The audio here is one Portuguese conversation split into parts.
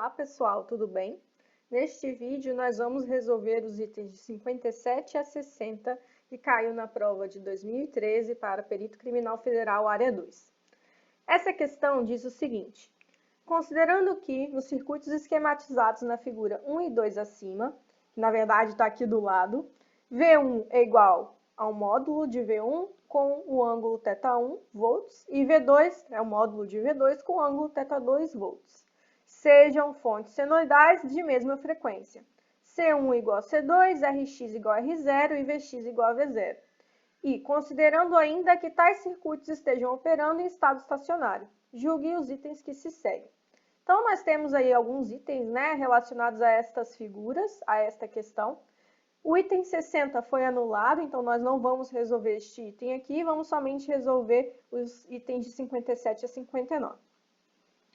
Olá pessoal, tudo bem? Neste vídeo nós vamos resolver os itens de 57 a 60 que caiu na prova de 2013 para Perito Criminal Federal Área 2. Essa questão diz o seguinte: considerando que nos circuitos esquematizados na figura 1 e 2 acima, que na verdade está aqui do lado, V1 é igual ao módulo de V1 com o ângulo θ1 volts e V2 é o módulo de V2 com o ângulo θ2 volts. Sejam fontes senoidais de mesma frequência. C1 igual a C2, Rx igual a R0 e Vx igual a V0. E, considerando ainda que tais circuitos estejam operando em estado estacionário, julgue os itens que se seguem. Então, nós temos aí alguns itens, relacionados a estas figuras, a esta questão. O item 60 foi anulado, então nós não vamos resolver este item aqui, vamos somente resolver os itens de 57 a 59.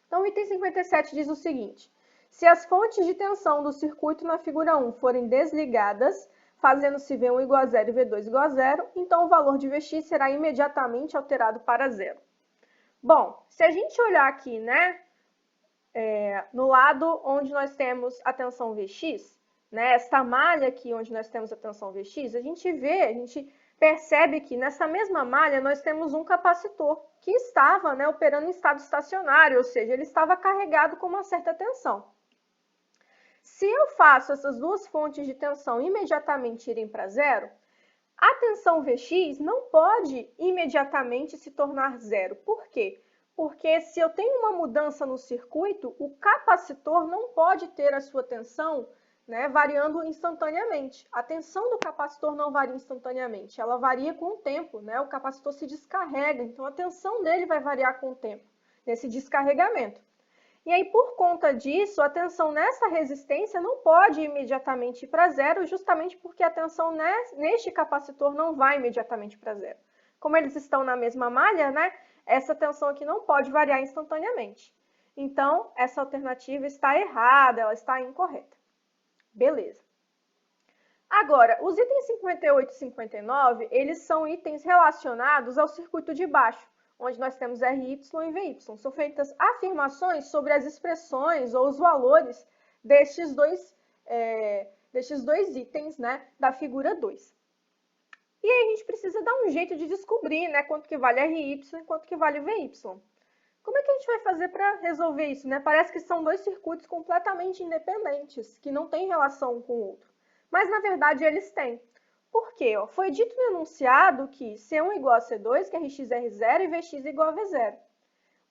Então, o item 57 diz o seguinte: se as fontes de tensão do circuito na figura 1 forem desligadas, fazendo-se V1 igual a 0 e V2 igual a 0, então o valor de Vx será imediatamente alterado para 0. Bom, se a gente olhar aqui, no lado onde nós temos a tensão Vx, esta malha aqui onde nós temos a tensão Vx, a gente percebe que nessa mesma malha nós temos um capacitor que estava operando em estado estacionário, ou seja, ele estava carregado com uma certa tensão. Se eu faço essas duas fontes de tensão imediatamente irem para zero, a tensão Vx não pode imediatamente se tornar zero. Por quê? Porque se eu tenho uma mudança no circuito, o capacitor não pode ter a sua tensão variando instantaneamente. A tensão do capacitor não varia instantaneamente, ela varia com o tempo, o capacitor se descarrega, então a tensão dele vai variar com o tempo, nesse descarregamento. E aí, por conta disso, a tensão nessa resistência não pode imediatamente ir para zero, justamente porque a tensão neste capacitor não vai imediatamente para zero. Como eles estão na mesma malha, essa tensão aqui não pode variar instantaneamente. Então, essa alternativa está errada, ela está incorreta. Beleza. Agora, os itens 58 e 59, eles são itens relacionados ao circuito de baixo, onde nós temos RY e VY. São feitas afirmações sobre as expressões ou os valores destes dois itens da figura 2. E aí a gente precisa dar um jeito de descobrir quanto que vale RY e quanto que vale VY. Como é que a gente vai fazer para resolver isso? Parece que são dois circuitos completamente independentes, que não têm relação um com o outro. Mas, na verdade, eles têm. Por quê? Foi dito no enunciado que C1 igual a C2, que Rx é R0 e Vx igual a V0.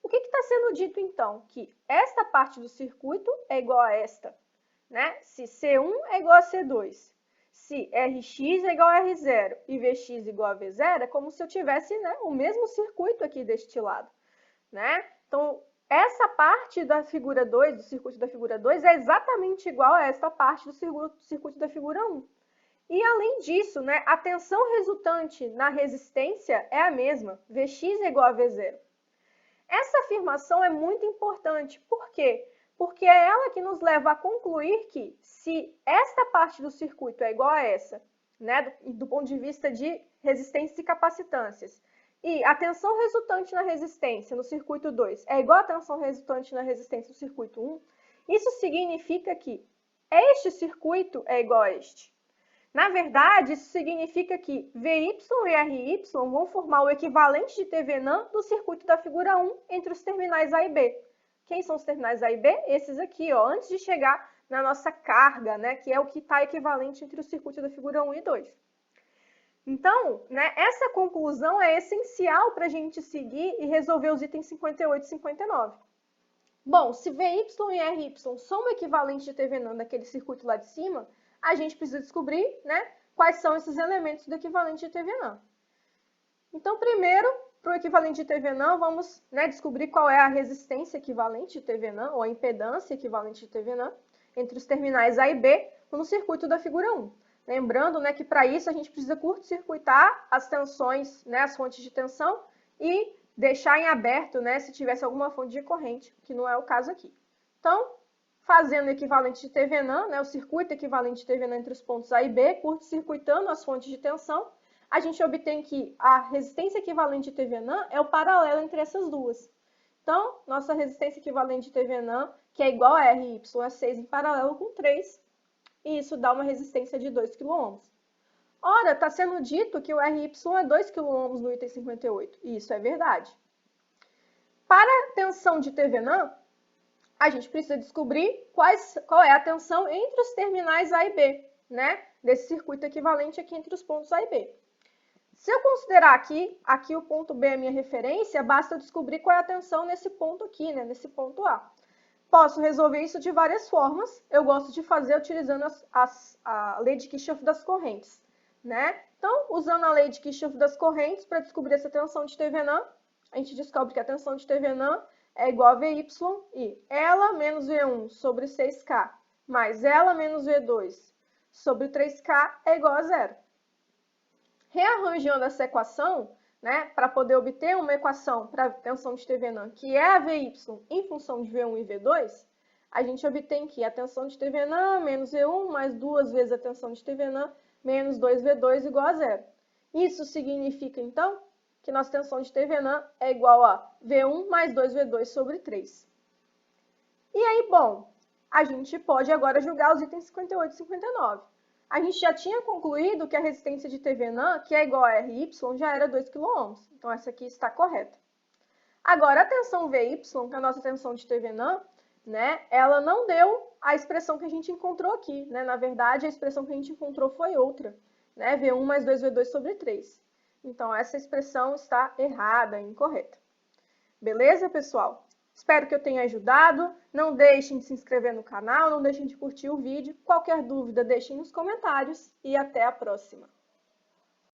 O que está sendo dito, então? Que esta parte do circuito é igual a esta. Se C1 é igual a C2, se Rx é igual a R0 e Vx igual a V0, é como se eu tivesse o mesmo circuito aqui deste lado. Então, essa parte da figura 2, do circuito da figura 2, é exatamente igual a esta parte do circuito da figura 1. E, além disso, a tensão resultante na resistência é a mesma, Vx é igual a V0. Essa afirmação é muito importante. Por quê? Porque é ela que nos leva a concluir que, se esta parte do circuito é igual a essa, do ponto de vista de resistências e capacitâncias, e a tensão resultante na resistência no circuito 2 é igual à tensão resultante na resistência no circuito 1, isso significa que este circuito é igual a este. Na verdade, isso significa que VY e RY vão formar o equivalente de TVNAM do circuito da figura 1 entre os terminais A e B. Quem são os terminais A e B? Esses aqui, antes de chegar na nossa carga, que é o que está equivalente entre o circuito da figura 1 e 2. Então, essa conclusão é essencial para a gente seguir e resolver os itens 58 e 59. Bom, se VY e RY são o equivalente de TVNAM daquele circuito lá de cima, a gente precisa descobrir quais são esses elementos do equivalente de TVNAM. Então, primeiro, para o equivalente de TVNAM, vamos descobrir qual é a resistência equivalente de TVNAM, ou a impedância equivalente de TVNAM, entre os terminais A e B no circuito da figura 1. Lembrando que para isso a gente precisa curto-circuitar as tensões, as fontes de tensão, e deixar em aberto se tivesse alguma fonte de corrente, que não é o caso aqui. Então, fazendo o equivalente de TVNAM, o circuito equivalente de TVNAM entre os pontos A e B, curto-circuitando as fontes de tensão, a gente obtém que a resistência equivalente de TVNAM é o paralelo entre essas duas. Então, nossa resistência equivalente de TVNAM que é igual a RY a 6 em paralelo com 3, e isso dá uma resistência de 2 kΩ. Ora, está sendo dito que o RY é 2 kΩ no item 58, e isso é verdade. Para a tensão de Thevenin, a gente precisa descobrir qual é a tensão entre os terminais A e B, né? Desse circuito equivalente aqui entre os pontos A e B. Se eu considerar aqui o ponto B é a minha referência, basta eu descobrir qual é a tensão nesse ponto aqui, né? Nesse ponto A. Posso resolver isso de várias formas. Eu gosto de fazer utilizando a lei de Kirchhoff das correntes, né? Então, usando a lei de Kirchhoff das correntes para descobrir essa tensão de Thevenin, a gente descobre que a tensão de Thevenin é igual a VY e ela menos V1 sobre 6K mais ela menos V2 sobre 3K é igual a zero. Rearranjando essa equação, né, para poder obter uma equação para a tensão de Thevenin, que é a VY em função de V1 e V2, a gente obtém que a tensão de Thevenin menos V1 mais 2 vezes a tensão de Thevenin menos 2V2 igual a zero. Isso significa, então, que nossa tensão de Thevenin é igual a V1 mais 2V2 sobre 3. E aí, bom, a gente pode agora julgar os itens 58 e 59. A gente já tinha concluído que a resistência de Thevenin, que é igual a RY, já era 2 kΩ. Então, essa aqui está correta. Agora, a tensão VY, que é a nossa tensão de Thevenin, né, ela não deu a expressão que a gente encontrou aqui. Né? Na verdade, a expressão que a gente encontrou foi outra. Né? V1 mais 2V2 sobre 3. Então, essa expressão está errada, incorreta. Beleza, pessoal? Espero que eu tenha ajudado. Não deixem de se inscrever no canal, não deixem de curtir o vídeo. Qualquer dúvida, deixem nos comentários e até a próxima.